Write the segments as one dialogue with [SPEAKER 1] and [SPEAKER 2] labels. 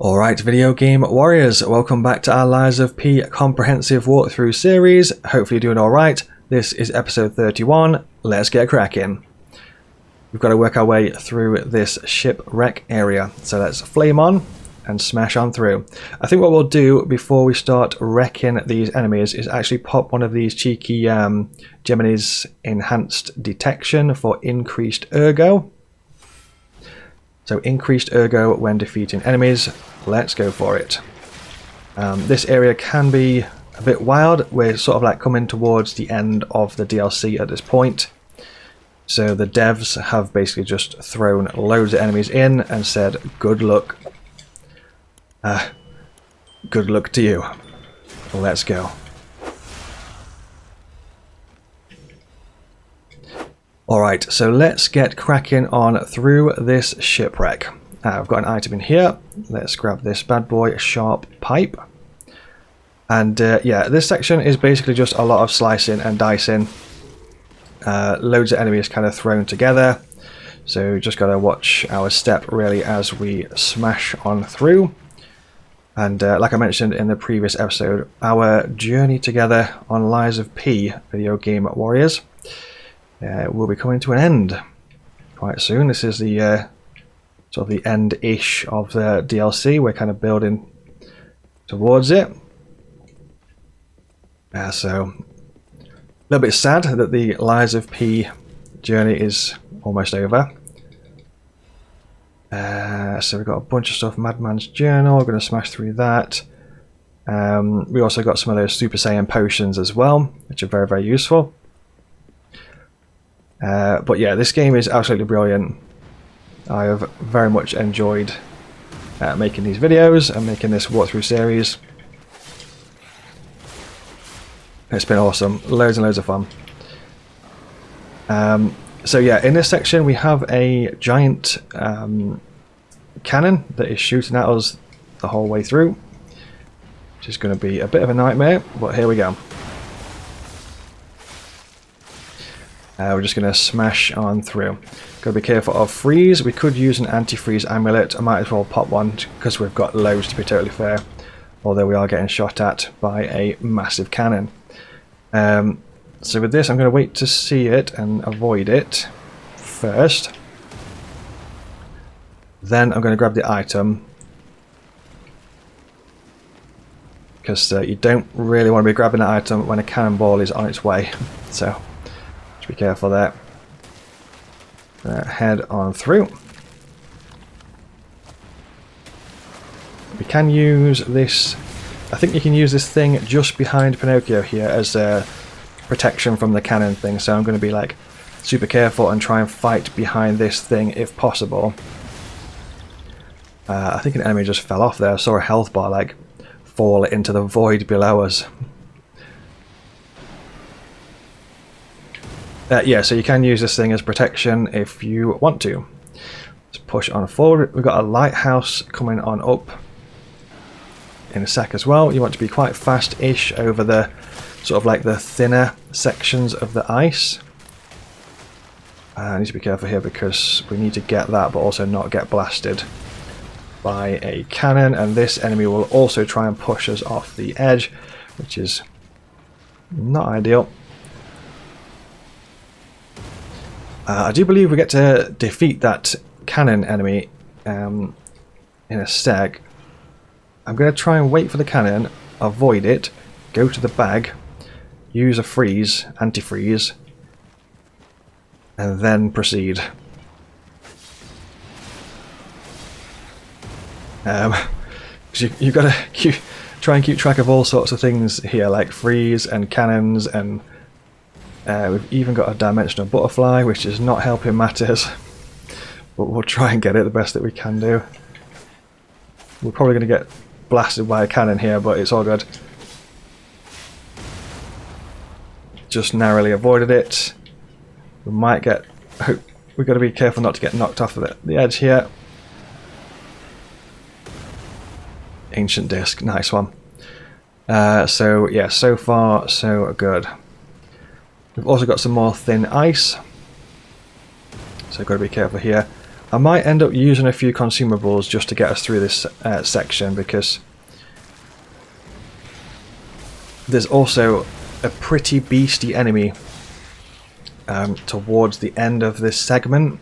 [SPEAKER 1] Alright, video game warriors, welcome back to our Lies of P comprehensive walkthrough series. Hopefully you're doing alright. This is episode 31. Let's get cracking. We've got to work our way through this shipwreck area. So let's flame on and smash on through. I think what we'll do before we start wrecking these enemies is actually pop one of these cheeky Gemini's enhanced detection for increased ergo. So increased ergo when defeating enemies. Let's go for it. This area can be a bit wild. We're sort of like coming towards the end of the DLC at this point. So the devs have basically just thrown loads of enemies in and said, good luck. Good luck to you. Let's go. Alright, so let's get cracking on through this shipwreck. I've got an item in here. Let's grab this bad boy, sharp pipe. And yeah, this section is basically just a lot of slicing and dicing. Loads of enemies kind of thrown together. So just got to watch our step really as we smash on through. And like I mentioned in the previous episode, our journey together on Lies of P, video game warriors, will be coming to an end quite soon. This is the sort of the end-ish of the DLC. We're kind of building towards it. So a little bit sad that the Lies of P journey is almost over. So we've got a bunch of stuff. Madman's Journal, we're going to smash through that. We also got some of those Super Saiyan potions as well, which are very, very useful. But yeah, this game is absolutely brilliant. I have very much enjoyed making these videos and making this walkthrough series. It's been awesome, loads and loads of fun. So yeah, in this section we have a giant cannon that is shooting at us the whole way through, which is going to be a bit of a nightmare, but here we go. We're just going to smash on through. Got to be careful of freeze. We could use an anti-freeze amulet. I might as well pop one because we've got loads, to be totally fair. Although we are getting shot at by a massive cannon. So with this, I'm going to wait to see it and avoid it first. Then I'm going to grab the item. Because you don't really want to be grabbing that item when a cannonball is on its way. So be careful there. Head on through. We can use this. I think you can use this thing just behind Pinocchio here as protection from the cannon thing. So I'm going to be like super careful and try and fight behind this thing if possible. I think an enemy just fell off there. I saw a health bar like fall into the void below us. Yeah, so you can use this thing as protection if you want to. Let's push on forward. We've got a lighthouse coming on up in a sec as well. You want to be quite fast-ish over the sort of like the thinner sections of the ice. I need to be careful here because we need to get that but also not get blasted by a cannon, and this enemy will also try and push us off the edge, which is not ideal. I do believe we get to defeat that cannon enemy in a sec. I'm going to try and wait for the cannon, avoid it, go to the bag, use a freeze, anti-freeze, and then proceed. You've got to try and keep track of all sorts of things here, like freeze and cannons, and we've even got a dimensional butterfly, which is not helping matters, but we'll try and get it the best that we can do. We're probably going to get blasted by a cannon here, but it's all good. Just narrowly avoided it. We might get... We've got to be careful not to get knocked off of the edge here. Ancient disc, nice one. So yeah, so far so good. We've also got some more thin ice, so got to be careful here. I might end up using a few consumables just to get us through this section, because there's also a pretty beastie enemy towards the end of this segment.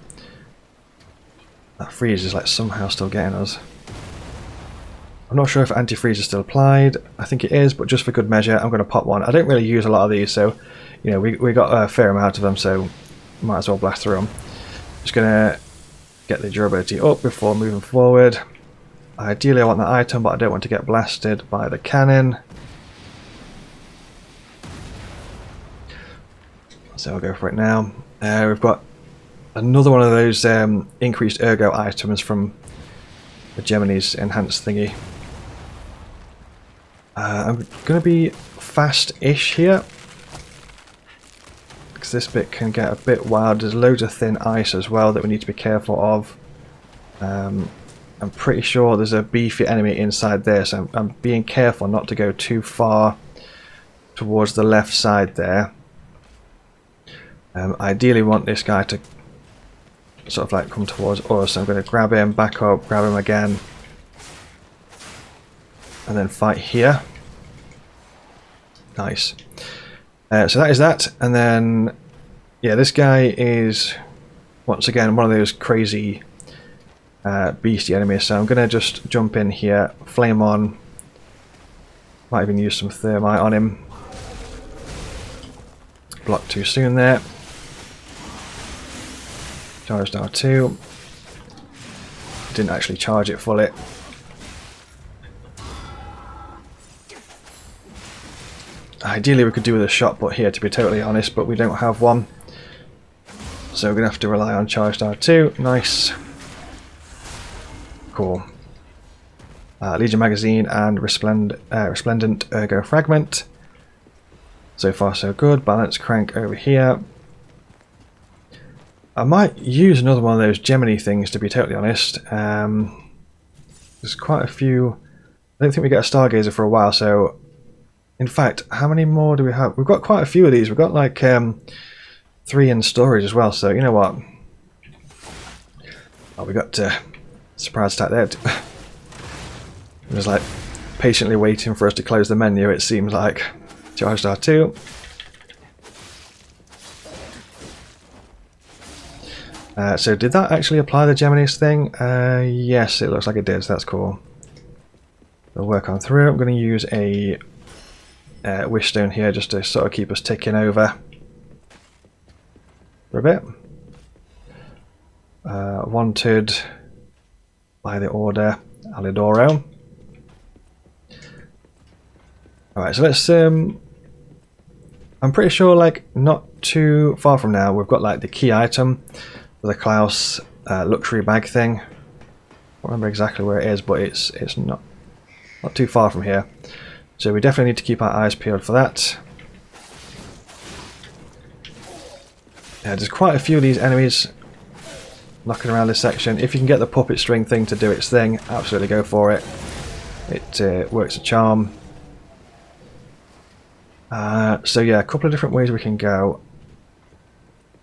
[SPEAKER 1] That freeze is like somehow still getting us. I'm not sure if anti-freeze is still applied. I think it is, but just for good measure, I'm going to pop one. I don't really use a lot of these, so you know, we got a fair amount of them, so might as well blast through them. Just going to get the durability up before moving forward. Ideally I want that item, but I don't want to get blasted by the cannon. So I'll go for it now. We've got another one of those increased ergo items from the Gemini's enhanced thingy. I'm going to be fast-ish here, because this bit can get a bit wild. There's loads of thin ice as well that we need to be careful of. I'm pretty sure there's a beefy enemy inside there, so I'm being careful not to go too far towards the left side there. Ideally we want this guy to sort of like come towards us. I'm going to grab him, back up, grab him again, and then fight here. Nice. So that is that, and then yeah, this guy is once again one of those crazy beastie enemies, so I'm going to just jump in here, flame on, might even use some thermite on him. Block too soon there. Charged R2. Didn't actually charge it fully. Ideally we could do with a shot put here, to be totally honest, but we don't have one. So we're going to have to rely on charged R2. Nice. Cool. Legion magazine and resplendent ergo fragment. So far so good. Balance crank over here. I might use another one of those Gemini things, to be totally honest. There's quite a few. I don't think we get a Stargazer for a while, so in fact, how many more do we have? We've got quite a few of these. We've got like 3 in storage as well, so you know what? Oh, we got surprise attack there. It was like patiently waiting for us to close the menu, it seems like. Charged R2. So did that actually apply the Gemini's thing? Yes, it looks like it did, so that's cool. We'll work on through. I'm going to use a wish stone here just to sort of keep us ticking over for a bit. Wanted by the order Alidoro. Alright, so let's I'm pretty sure like not too far from now we've got like the key item, the Klaus luxury bag thing. I don't remember exactly where it is, but it's not too far from here. So we definitely need to keep our eyes peeled for that. Yeah, there's quite a few of these enemies knocking around this section. If you can get the puppet string thing to do its thing, absolutely go for it. It works a charm. So yeah, a couple of different ways we can go.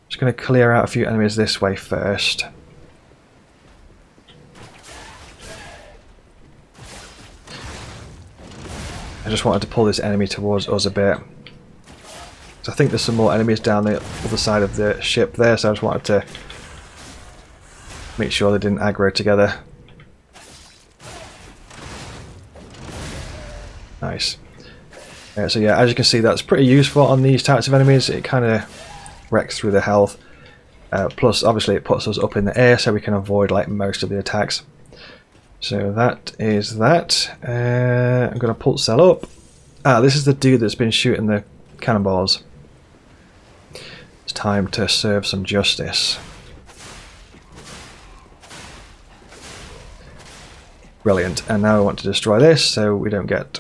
[SPEAKER 1] Just going to clear out a few enemies this way first. I just wanted to pull this enemy towards us a bit. So I think there's some more enemies down the other side of the ship there, so I just wanted to make sure they didn't aggro together. Nice. So yeah, as you can see, that's pretty useful on these types of enemies. It kind of wrecks through the health. Plus, obviously, it puts us up in the air, so we can avoid like most of the attacks. So that is that. I'm going to pulse cell up. This is the dude that's been shooting the cannonballs. It's time to serve some justice. Brilliant. And now I want to destroy this so we don't get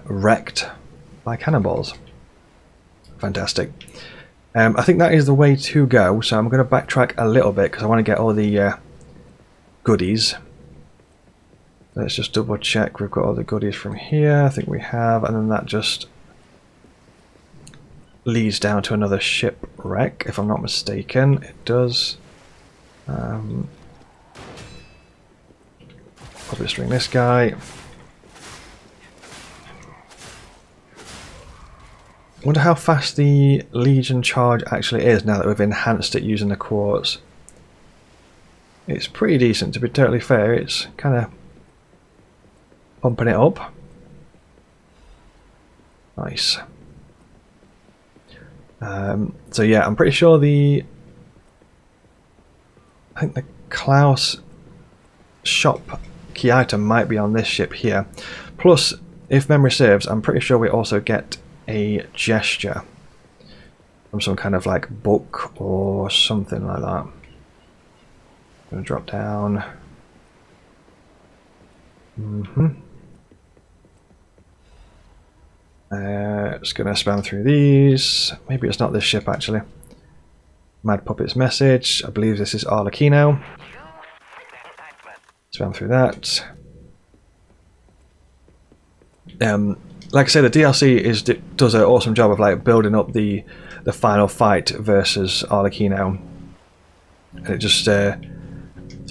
[SPEAKER 1] wrecked by cannonballs. Fantastic. I think that is the way to go, so I'm going to backtrack a little bit because I want to get all the goodies. Let's just double check we've got all the goodies from here. I think we have, and then that just leads down to another shipwreck, if I'm not mistaken. It does. Puppet string this guy. I wonder how fast the Legion charge actually is now that we've enhanced it using the Quartz. It's pretty decent, to be totally fair. It's kind of pumping it up. Nice. So yeah, I'm pretty sure I think the Klaus shop key item might be on this ship here. Plus, if memory serves, I'm pretty sure we also get a gesture from some kind of like book or something like that. I'm gonna drop down. Just gonna spam through these. Maybe it's not this ship actually. Mad Puppet's message. I believe this is Arlecchino. Spam through that. Like I say, the DLC does an awesome job of like building up the final fight versus Arlecchino, and it just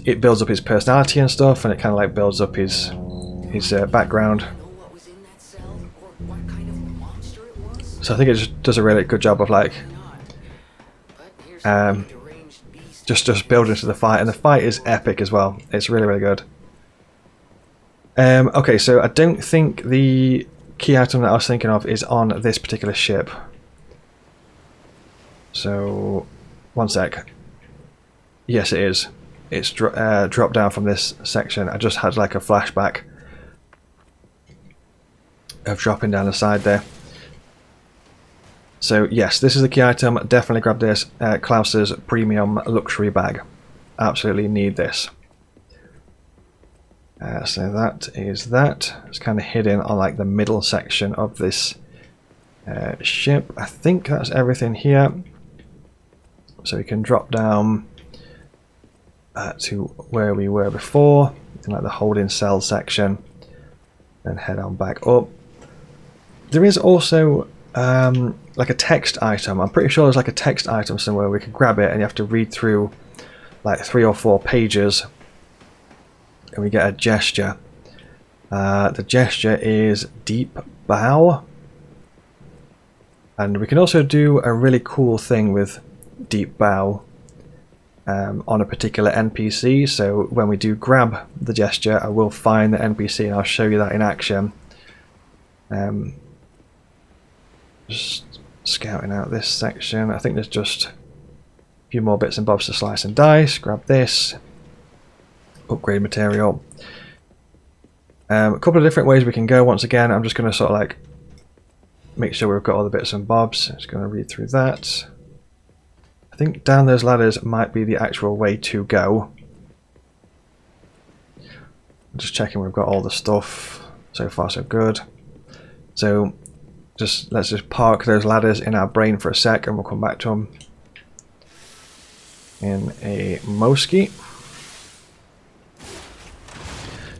[SPEAKER 1] it builds up his personality and stuff, and it kind of like builds up his background. So I think it just does a really good job of like just building to the fight, and the fight is epic as well. It's really, really good. Okay, so I don't think the key item that I was thinking of is on this particular ship. So, one sec. Yes, it is. It's dropped down from this section. I just had like a flashback of dropping down the side there. So yes, this is the key item. Definitely grab this. Klaus's premium luxury bag. Absolutely need this. So that is that. It's kind of hidden on like the middle section of this ship. I think that's everything here. So we can drop down to where we were before, in like the holding cell section, then head on back up. There is also like a text item. I'm pretty sure there's like a text item somewhere we can grab it, and you have to read through like 3 or 4 pages, and we get a gesture. The gesture is deep bow, and we can also do a really cool thing with deep bow on a particular NPC. So when we do grab the gesture, I will find the NPC and I'll show you that in action. Just scouting out this section. I think there's just a few more bits and bobs to slice and dice. Grab this. Upgrade material. A couple of different ways we can go. Once again, I'm just going to sort of like make sure we've got all the bits and bobs. Just going to read through that. I think down those ladders might be the actual way to go. Just checking we've got all the stuff. So far so good. So let's just park those ladders in our brain for a sec, and we'll come back to them in a Moski.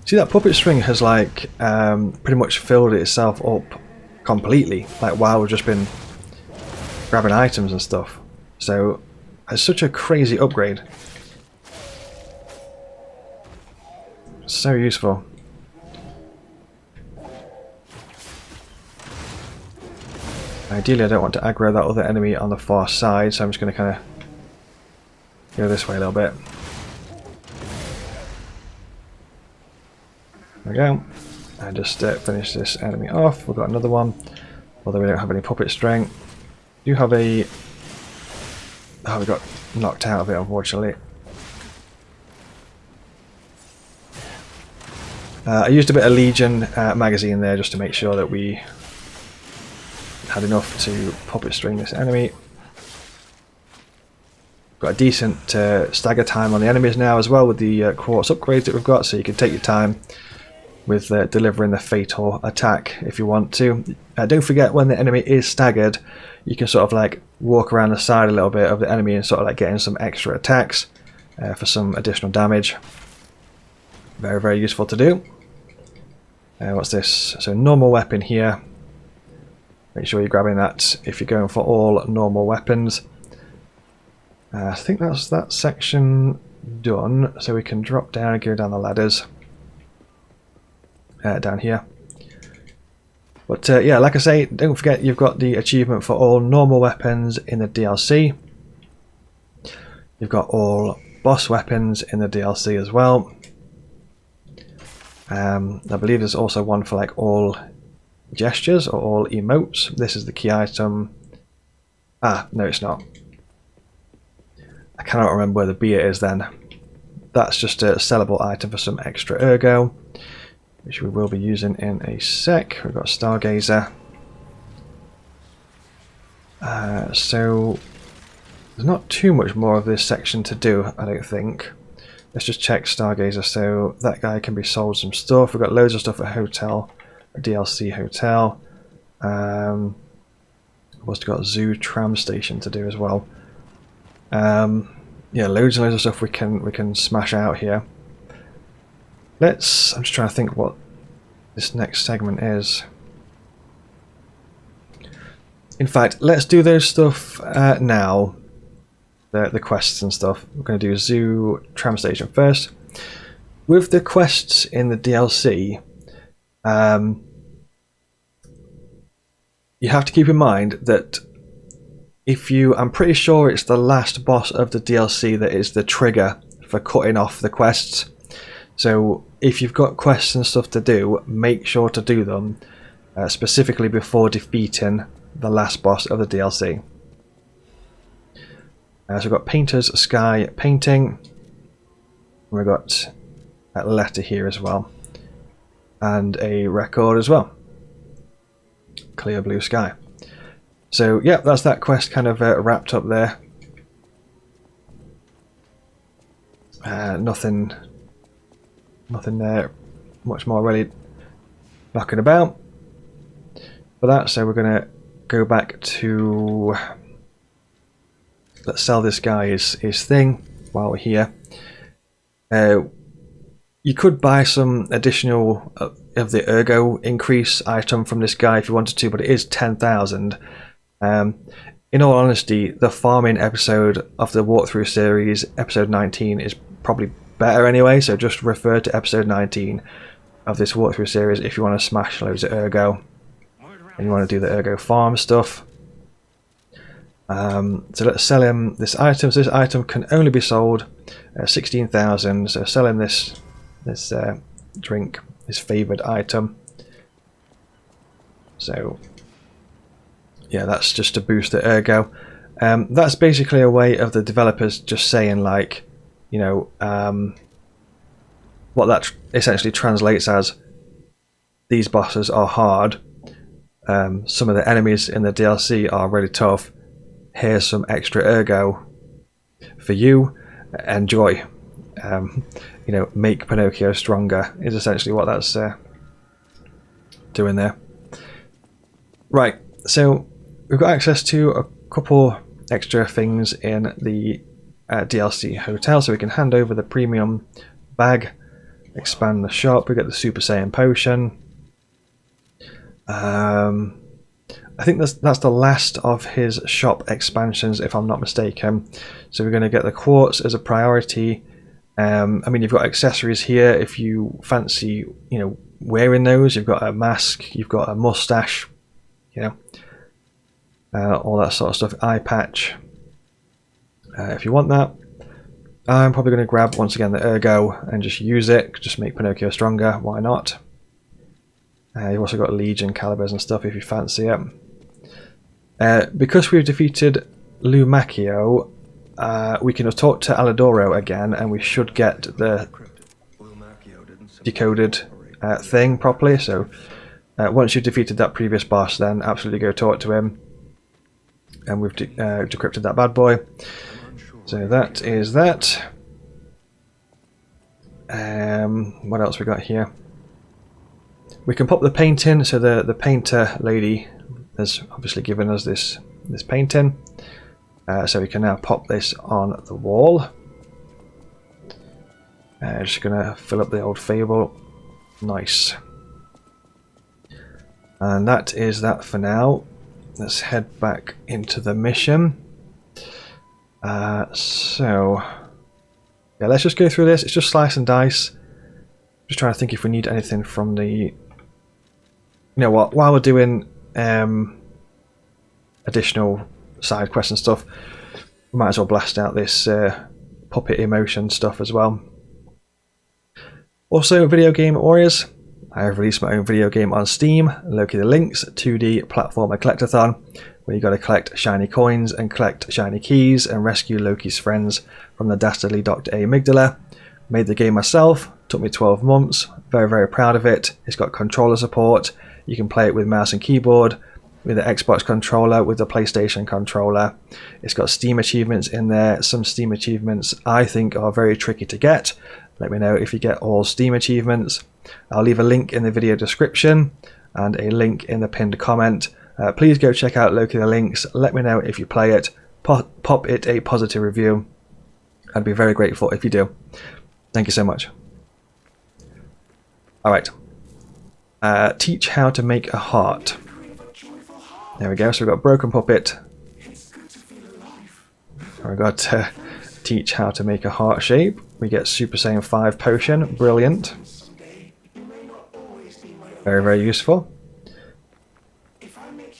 [SPEAKER 1] See, that puppet string has like pretty much filled itself up completely, like while we've just been grabbing items and stuff. So it's such a crazy upgrade. So useful. Ideally, I don't want to aggro that other enemy on the far side, so I'm just going to kind of go this way a little bit. There we go. And just finish this enemy off. We've got another one, although we don't have any puppet string. We do have a... Oh, we got knocked out of it, unfortunately. I used a bit of Legion magazine there just to make sure that we had enough to puppet string this enemy. Got a decent stagger time on the enemies now as well with the Quartz upgrades that we've got, so you can take your time with delivering the fatal attack if you want to. Don't forget, when the enemy is staggered, you can sort of like walk around the side a little bit of the enemy and sort of like get in some extra attacks for some additional damage. Very, very useful to do. What's this? So normal weapon here. Make sure you're grabbing that if you're going for all normal weapons. I think that's that section done, so we can drop down and go down the ladders down here. But yeah, like I say, don't forget you've got the achievement for all normal weapons in the DLC. You've got all boss weapons in the DLC as well. I believe there's also one for like all gestures or all emotes. This is the key item. Ah, no, it's not. I cannot remember where the beer is then. That's just a sellable item for some extra ergo, which we will be using in a sec. We've got Stargazer. So there's not too much more of this section to do, I don't think. Let's just check Stargazer. So that guy can be sold some stuff. We've got loads of stuff at Hotel, DLC Hotel. We've got Zoo Tram Station to do as well. Yeah, loads and loads of stuff we can smash out here. I'm just trying to think what this next segment is. In fact, let's do those stuff now. The quests and stuff. We're going to do Zoo Tram Station first. With the quests in the DLC, you have to keep in mind that I'm pretty sure it's the last boss of the DLC that is the trigger for cutting off the quests. So if you've got quests and stuff to do, make sure to do them specifically before defeating the last boss of the DLC. So we've got Painter's Sky Painting. We've got a letter here as well. And a record as well. Clear blue sky. So yeah, that's that quest kind of wrapped up there. Nothing there much more really knocking about for that. So we're gonna go back to, let's sell this guy his thing while we're here. You could buy some additional of the ergo increase item from this guy if you wanted to, but it is 10,000. In all honesty, the farming episode of the walkthrough series, episode 19, is probably better anyway, so just refer to episode 19 of this walkthrough series if you want to smash loads of ergo and you want to do the ergo farm stuff. So let's sell him this item. So this item can only be sold 16,000, so sell him this drink, his favoured item. So yeah, that's just to boost the ergo. That's basically a way of the developers just saying, like, you know, what that essentially translates as: these bosses are hard, some of the enemies in the DLC are really tough, here's some extra ergo for you, enjoy. You know, make Pinocchio stronger is essentially what that's doing there. Right, so we've got access to a couple extra things in the DLC hotel, so we can hand over the premium bag, expand the shop, we get the Super Saiyan potion. I think that's the last of his shop expansions, if I'm not mistaken. So we're going to get the Quartz as a priority. I mean, you've got accessories here if you fancy, you know, wearing those. You've got a mask, you've got a mustache, you know, all that sort of stuff. Eye patch, if you want that. I'm probably going to grab once again the ergo and just use it, just make Pinocchio stronger. Why not? You've also got Legion calibers and stuff if you fancy it. Because we've defeated Lumacchio, we can talk to Alidoro again, and we should get the decoded thing properly. So once you've defeated that previous boss, then absolutely go talk to him. And we've decrypted that bad boy. So that is that. What else we got here? We can pop the painting. So the painter lady has obviously given us this painting. So we can now pop this on the wall. Just gonna fill up the old fable. Nice. And that is that for now. Let's head back into the mission. So yeah, let's just go through this. It's just slice and dice. Just trying to think if we need anything from the... You know what, while we're doing additional side quests and stuff, we might as well blast out this puppet emotion stuff as well. Also, Video Game Warriors. I have released my own video game on Steam. Locate the links. 2D platformer collectathon, where you got to collect shiny coins and collect shiny keys and rescue Loki's friends from the dastardly Dr. Amygdala. Made the game myself. Took me 12 months. Very, very proud of it. It's got controller support. You can play it with mouse and keyboard, with the Xbox controller, with the PlayStation controller. It's got Steam achievements in there. Some Steam achievements I think are very tricky to get. Let me know if you get all Steam achievements. I'll leave a link in the video description and a link in the pinned comment. Please go check out Locate the links. Let me know if you play it. Pop it a positive review. I'd be very grateful if you do. Thank you so much. Alright. Teach how to make a heart. There we go. So we've got broken puppet. And we've got teach how to make a heart shape. We get Super Saiyan 5 potion. Brilliant. Very, very useful.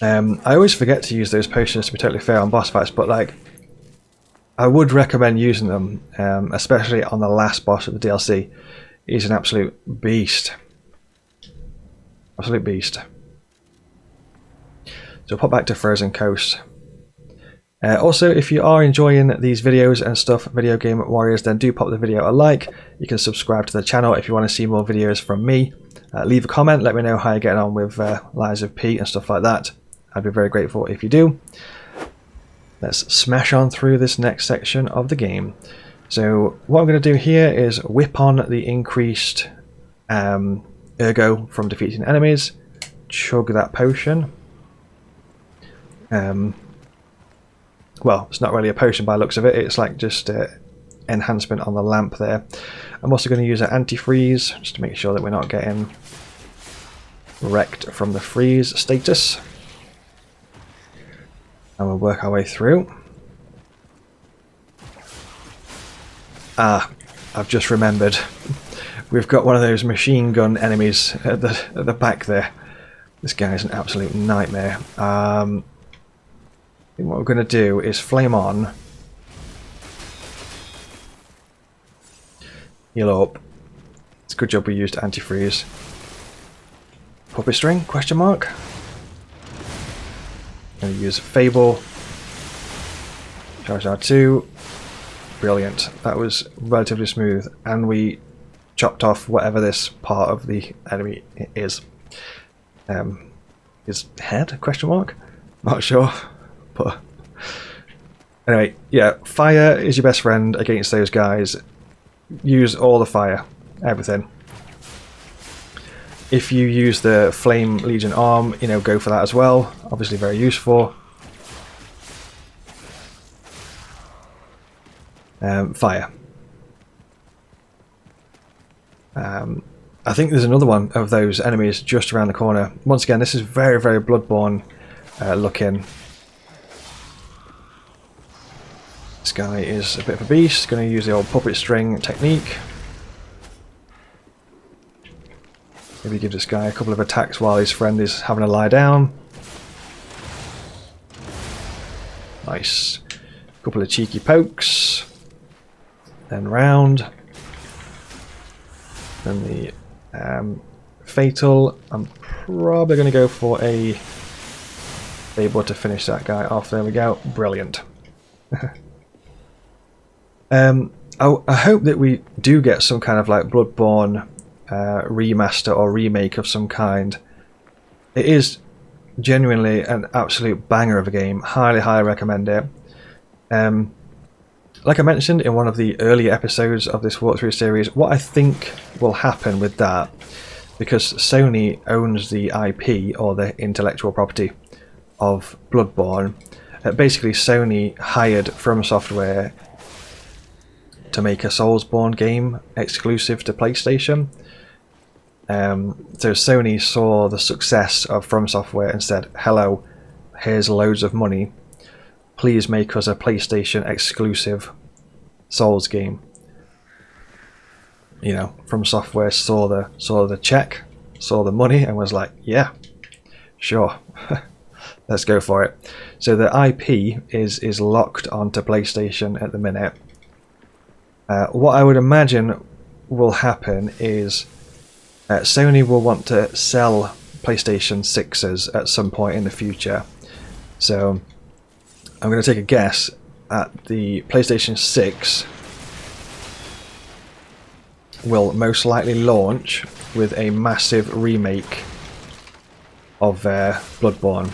[SPEAKER 1] I always forget to use those potions, to be totally fair, on boss fights, but like, I would recommend using them, especially on the last boss of the DLC. He's an absolute beast. Absolute beast. So we'll pop back to Frozen Coast. Also, if you are enjoying these videos and stuff, Video Game Warriors, then do pop the video a like. You can subscribe to the channel if you want to see more videos from me. Leave a comment, let me know how you're getting on with Lies of P and stuff like that. I'd be very grateful if you do. Let's smash on through this next section of the game. So what I'm going to do here is whip on the increased ergo from defeating enemies. Chug that potion. Well, it's not really a potion by the looks of it. It's like just enhancement on the lamp there. I'm also going to use an antifreeze just to make sure that we're not getting wrecked from the freeze status. And we'll work our way through. Ah, I've just remembered. We've got one of those machine gun enemies at the back there. This guy is an absolute nightmare. I think what we're going to do is flame on. Heal up. It's a good job we used antifreeze. Puppet string? Question mark. Going to use Fable. Charge R2. Brilliant. That was relatively smooth, and we chopped off whatever this part of the enemy is. His head? Question mark. Not sure, but anyway, yeah. Fire is your best friend against those guys. Use all the fire, everything. If you use the Flame Legion arm, you know, go for that as well. Obviously very useful. Fire. I think there's another one of those enemies just around the corner. Once again, this is very, very Bloodborne looking. This guy is a bit of a beast. Going to use the old puppet string technique. Maybe give this guy a couple of attacks while his friend is having a lie down. Nice. A couple of cheeky pokes. Then round. Then the fatal. I'm probably going to go for a able to finish that guy off. There we go. Brilliant. I hope that we do get some kind of like Bloodborne remaster or remake of some kind. It is genuinely an absolute banger of a game. Highly, highly recommend it. Like I mentioned in one of the earlier episodes of this walkthrough series, what I think will happen with that, because Sony owns the IP or the intellectual property of Bloodborne, basically Sony hired From Software to make a Soulsborne game exclusive to PlayStation. So Sony saw the success of From Software and said, hello, here's loads of money. Please make us a PlayStation exclusive Souls game. you know, From Software saw the check, saw the money, and was like, yeah, sure, let's go for it. So the IP is locked onto PlayStation at the minute. What I would imagine will happen is Sony will want to sell PlayStation 6s at some point in the future. So I'm going to take a guess at the PlayStation 6 will most likely launch with a massive remake of Bloodborne.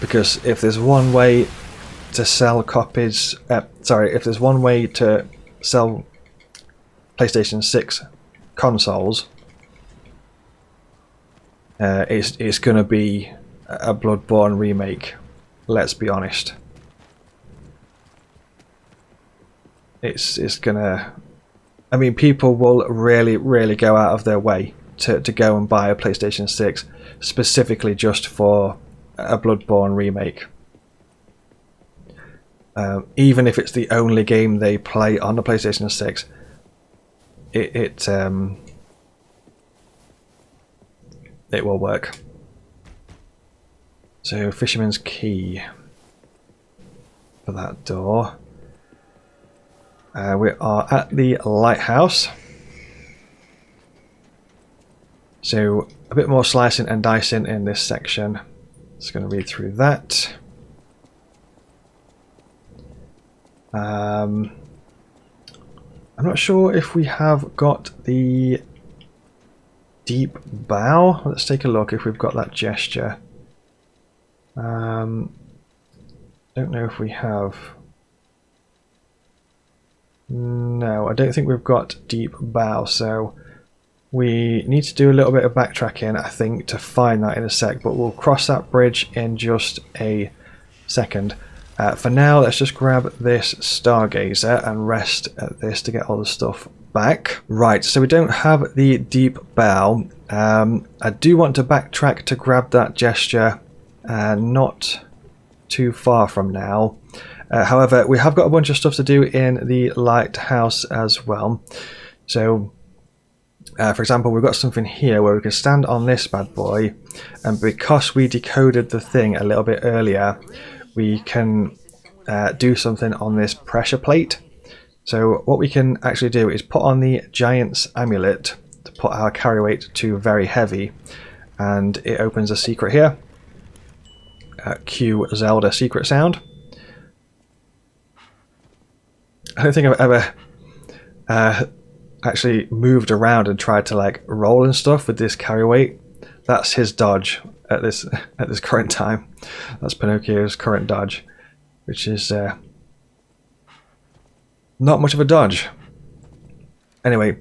[SPEAKER 1] Because if there's one way to sell copies, if there's one way to sell PlayStation 6 consoles, it's going to be a Bloodborne remake. Let's be honest. It's gonna. I mean, people will really go out of their way to go and buy a PlayStation 6 specifically just for a Bloodborne remake. Even if it's the only game they play on the PlayStation 6, it will work. So, Fisherman's Key for that door. We are at the lighthouse. So, a bit more slicing and dicing in this section. Just going to read through that. I'm not sure if we have got the deep bow. Let's take a look if we've got that gesture. Don't know if we have. No, I don't think we've got deep bow, so we need to do a little bit of backtracking, I think, to find that in a sec, but we'll cross that bridge in just a second. For now, let's just grab this Stargazer and rest at this to get all the stuff back. Right, so we don't have the deep bow. I do want to backtrack to grab that gesture not too far from now. However, we have got a bunch of stuff to do in the lighthouse as well. So, for example, we've got something here where we can stand on this bad boy, and because we decoded the thing a little bit earlier, we can do something on this pressure plate. So what we can actually do is put on the Giant's Amulet to put our carry weight to very heavy, and it opens a secret here. Cue Zelda secret sound. I don't think I've ever actually moved around and tried to like roll and stuff with this carry weight. That's his dodge at this current time. That's Pinocchio's current dodge, which is not much of a dodge. Anyway,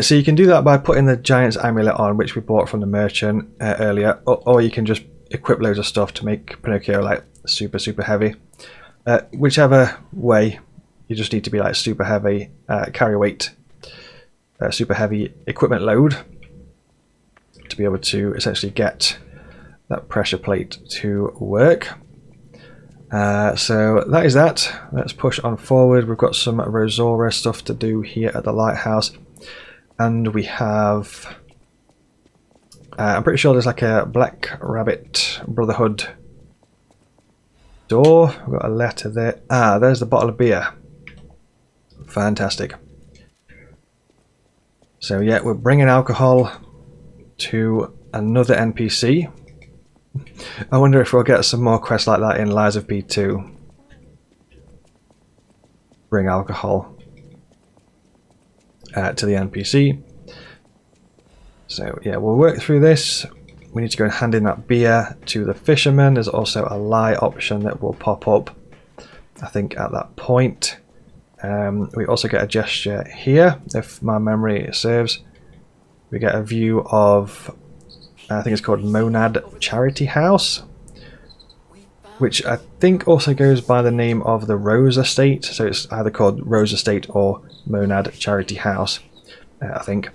[SPEAKER 1] so you can do that by putting the Giant's Amulet on, which we bought from the merchant earlier, or you can just equip loads of stuff to make Pinocchio like super heavy. Whichever way, you just need to be like super heavy carry weight, super heavy equipment load to be able to essentially get that pressure plate to work. So that is that. Let's push on forward. We've got some Rosora stuff to do here at the lighthouse, and we have I'm pretty sure there's like a Black Rabbit Brotherhood door. We've got a letter there. There's the bottle of beer. Fantastic. So yeah, we're bringing alcohol to another NPC. I wonder if we'll get some more quests like that in Lies of P2. Bring alcohol to the NPC. So yeah, we'll work through this. We need to go and hand in that beer to the fisherman. There's also a lie option that will pop up, I think, at that point. We also get a gesture here, if my memory serves. We get a view of, I think it's called Monad Charity House, which I think also goes by the name of the Rose Estate. So it's either called Rose Estate or Monad Charity House, I think.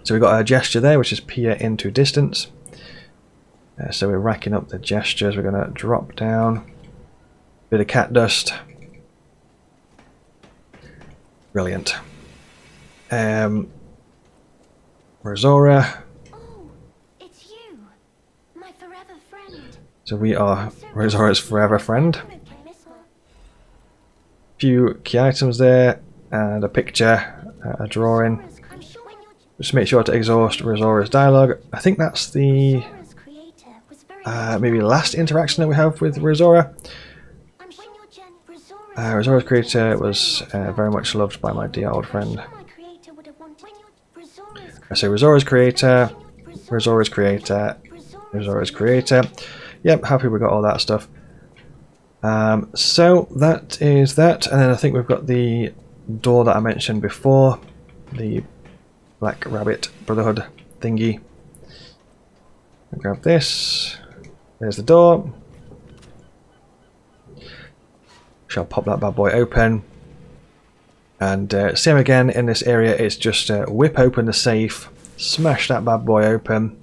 [SPEAKER 1] So we've got a gesture there, which is peer into distance. So we're racking up the gestures. We're going to drop down. Bit of cat dust. Brilliant. Rosora.
[SPEAKER 2] Oh, it's you, my forever friend.
[SPEAKER 1] So we are Rosora's forever friend. Few key items there, and a picture, a drawing. Just make sure to exhaust Rosora's dialogue. I think that's the maybe last interaction that we have with Rosora. Rosora's creator was very much loved by my dear old friend. So Rosora's creator, Rosora's creator, Rosora's creator. Yep, happy we got all that stuff. So that is that, and then I think we've got the door that I mentioned before, the Black Rabbit Brotherhood thingy. I'll grab this. There's the door. Shall pop that bad boy open. And same again in this area, it's just whip open the safe, smash that bad boy open.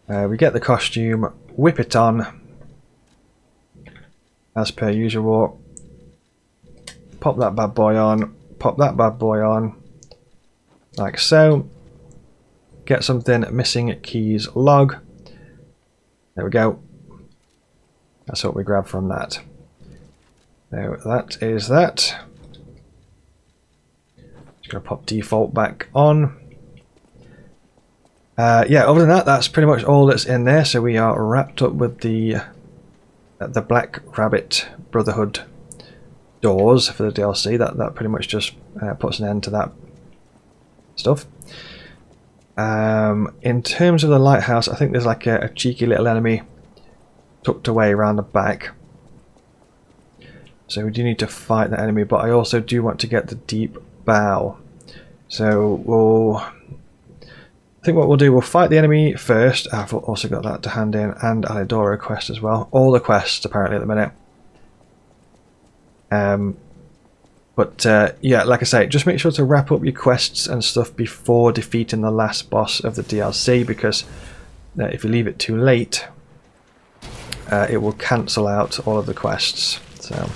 [SPEAKER 1] We get the costume, whip it on, as per usual. Pop that bad boy on, pop that bad boy on, like so. Get something, missing keys log. There we go. That's what we grab from that. So that is that. Just gonna pop default back on. Yeah, other than that, that's pretty much all that's in there. So we are wrapped up with the Black Rabbit Brotherhood doors for the DLC. That pretty much just puts an end to that stuff. In terms of the lighthouse, I think there's like a cheeky little enemy tucked away around the back. So we do need to fight that enemy, but I also do want to get the deep bow. So I think what we'll do, we'll fight the enemy first. I've also got that to hand in, and Alidoro quest as well. All the quests apparently at the minute. Yeah, like I say, just make sure to wrap up your quests and stuff before defeating the last boss of the DLC, because if you leave it too late, it will cancel out all of the quests. So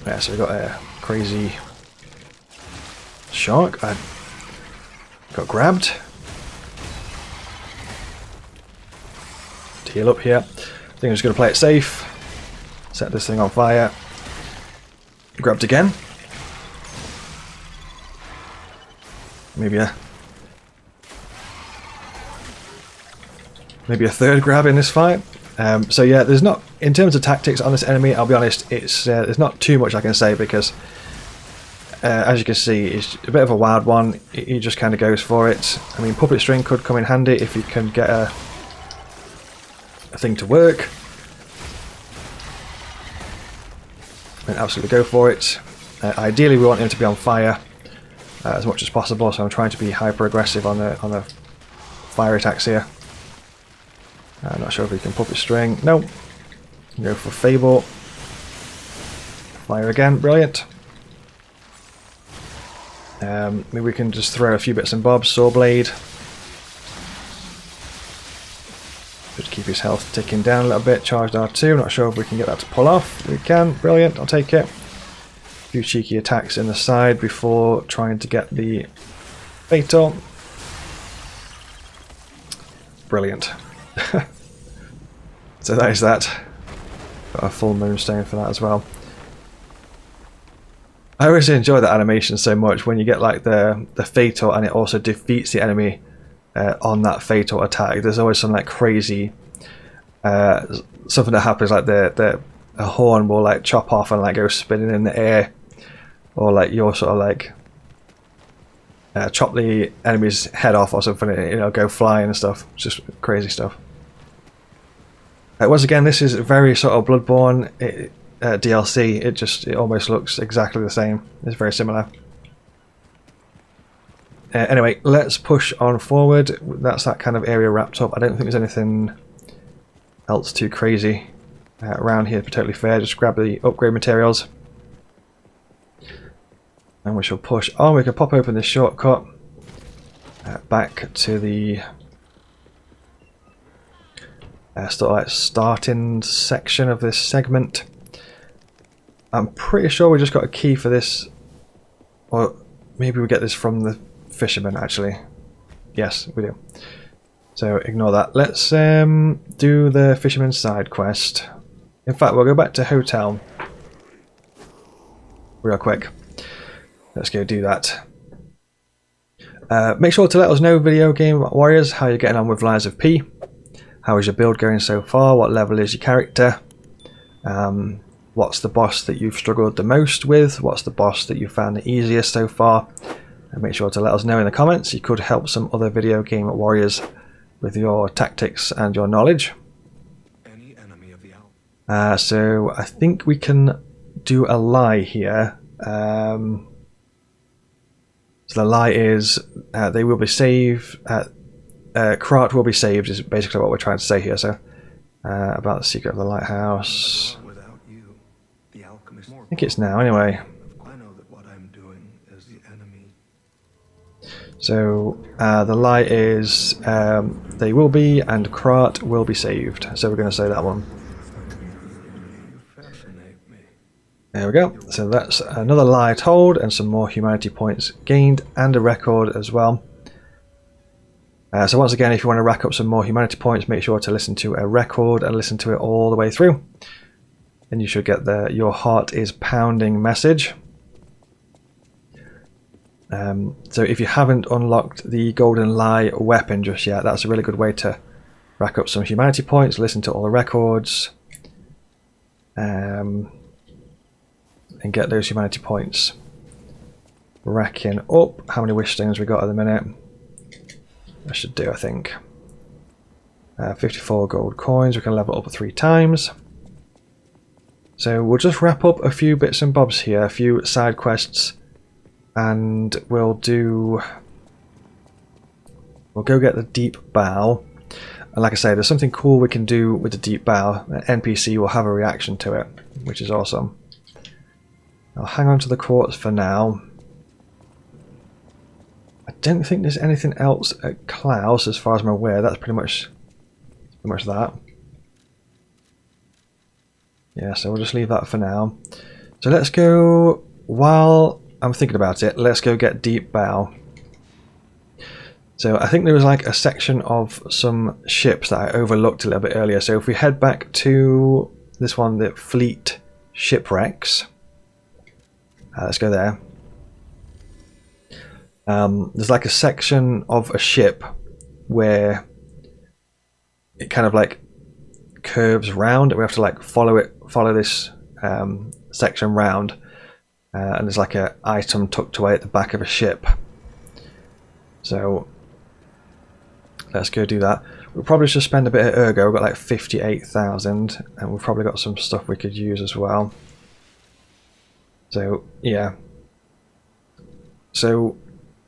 [SPEAKER 1] yeah, so we got a crazy shark. I got grabbed. To heal up here. I think I'm just going to play it safe. Set this thing on fire. Grabbed again. Maybe a third grab in this fight. So yeah, there's not, in terms of tactics on this enemy, I'll be honest, it's there's not too much I can say, because as you can see, it's a bit of a wild one. He just kind of goes for it. I mean, puppet string could come in handy if you can get a thing to work. And absolutely go for it. Ideally, we want him to be on fire as much as possible, so I'm trying to be hyper aggressive on the fire attacks here. I'm not sure if we can puppet string. No. Go for Fable. Fire again. Brilliant. Maybe we can just throw a few bits and bobs. Saw blade. Just keep his health ticking down a little bit. Charged R2. Not sure if we can get that to pull off. We can. Brilliant. I'll take it. A few cheeky attacks in the side before trying to get the fatal. Brilliant. So that is that. Got a full moonstone for that as well. I always enjoy that animation so much when you get like the fatal and it also defeats the enemy on that fatal attack. There's always some like crazy something that happens, like a horn will like chop off and like go spinning in the air, or like you're sort of like chop the enemy's head off or something, you know, go flying and stuff. It's just crazy stuff. Once again, this is very sort of Bloodborne DLC. It almost looks exactly the same. It's very similar. Anyway, let's push on forward. That's that kind of area wrapped up. I don't think there's anything else too crazy around here, to be totally fair. Just grab the upgrade materials. And we shall push on. We can pop open this shortcut back to the sort of like starting section of this segment. I'm pretty sure we just got a key for this, or maybe we get this from the fisherman actually. Yes, we do. So ignore that. Let's do the fisherman's side quest. In fact, we'll go back to hotel real quick. Let's go do that. Make sure to let us know, video game warriors, how you're getting on with Lies of P. How is your build going so far? What level is your character? What's the boss that you've struggled the most with? What's the boss that you found the easiest so far? And make sure to let us know in the comments. You could help some other video game warriors with your tactics and your knowledge.
[SPEAKER 3] Any enemy of the owl.
[SPEAKER 1] So I think we can do a lie here. So the lie is they will be saved. Quartz will be saved is basically what we're trying to say here. So about the secret of the lighthouse.
[SPEAKER 3] Without you, the alchemist.
[SPEAKER 1] I think it's now anyway.
[SPEAKER 3] I know that what I'm doing is the enemy.
[SPEAKER 1] So the lie is they will be and Quartz will be saved. So we're going to say that one.
[SPEAKER 3] You fascinate me.
[SPEAKER 1] There we go. So that's another lie told and some more humanity points gained and a record as well. So once again, if you want to rack up some more humanity points, make sure to listen to a record and listen to it all the way through. And you should get the "your heart is pounding" message. So if you haven't unlocked the golden lie weapon just yet, that's a really good way to rack up some humanity points, listen to all the records, and get those humanity points racking up. How many wish things we got at the minute? I should do, I think. 54 gold coins. We can level up 3 times. So we'll just wrap up a few bits and bobs here, a few side quests, and we'll go get the deep bow. And like I say, there's something cool we can do with the deep bow. An NPC will have a reaction to it, which is awesome. I'll hang on to the quartz for now. I don't think there's anything else at Klaus as far as I'm aware. That's pretty much that. Yeah, so we'll just leave that for now. So let's go, while I'm thinking about it, let's go get deep bow. So I think there was like a section of some ships that I overlooked a little bit earlier. So if we head back to this one, the fleet shipwrecks. Let's go there. There's like a section of a ship where it kind of like curves round, and we have to like follow this section round, and there's like a item tucked away at the back of a ship. So let's go do that. We'll probably just spend a bit of ergo. We've got like 58,000, and we've probably got some stuff we could use as well. So yeah. So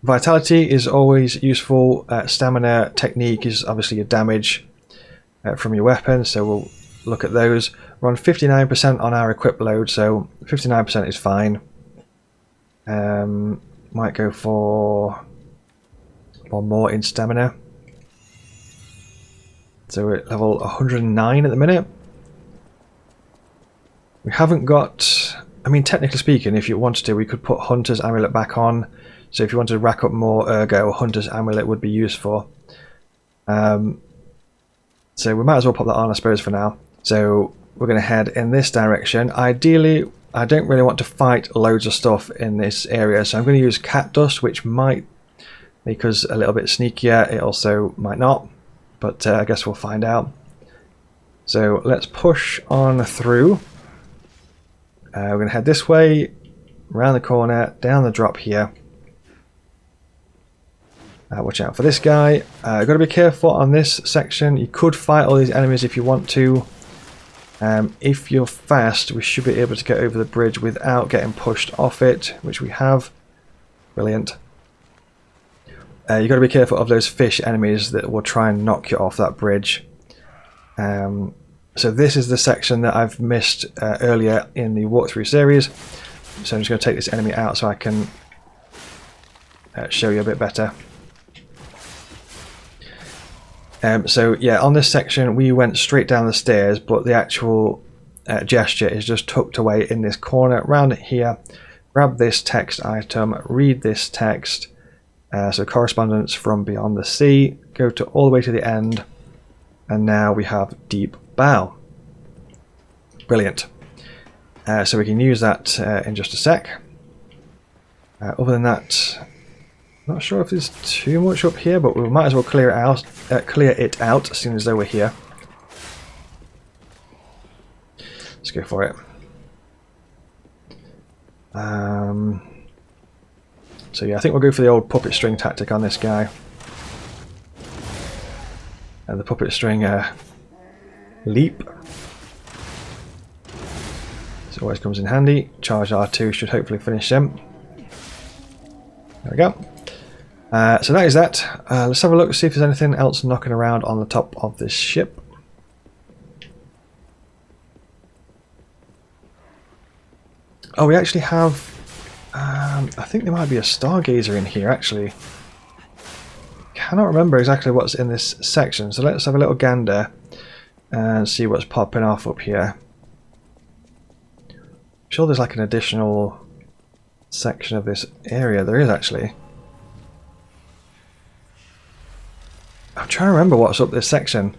[SPEAKER 1] vitality is always useful. Stamina, technique is obviously your damage from your weapon, so we'll look at those. We're on 59% on our equip load, so 59% is fine. Might go for one more in stamina. So we're at level 109 at the minute. We haven't got, I mean, technically speaking, if you wanted to, we could put Hunter's Amulet back on. So if you wanted to rack up more ergo, Hunter's Amulet would be useful. So we might as well pop that on, I suppose, for now. So we're going to head in this direction. Ideally, I don't really want to fight loads of stuff in this area, so I'm going to use cat dust, which might make us a little bit sneakier. It also might not, but I guess we'll find out. So let's push on through. We're going to head this way, around the corner, down the drop here. Watch out for this guy. You've got to be careful on this section. You could fight all these enemies if you want to. If you're fast, we should be able to get over the bridge without getting pushed off it, which we have. Brilliant. You've got to be careful of those fish enemies that will try and knock you off that bridge. So this is the section that I've missed earlier in the walkthrough series. So I'm just going to take this enemy out so I can show you a bit better. So yeah, on this section we went straight down the stairs, but the actual gesture is just tucked away in this corner around here. Grab this text item, read this text, so correspondence from beyond the sea, go to all the way to the end, and now we have deep bow. Brilliant. So we can use that in just a sec. Other than that, not sure if there's too much up here, but we might as well clear it out as soon as though we're here. Let's go for it. So yeah, I think we'll go for the old puppet string tactic on this guy. And the puppet string leap. This always comes in handy. Charge R2 should hopefully finish him. There we go. So that is that. Let's have a look, see if there's anything else knocking around on the top of this ship. Oh, we actually have... I think there might be a stargazer in here, actually. Cannot remember exactly what's in this section, so let's have a little gander and see what's popping off up here. I'm sure there's like an additional section of this area. There is, actually. I'm trying to remember what's up this section.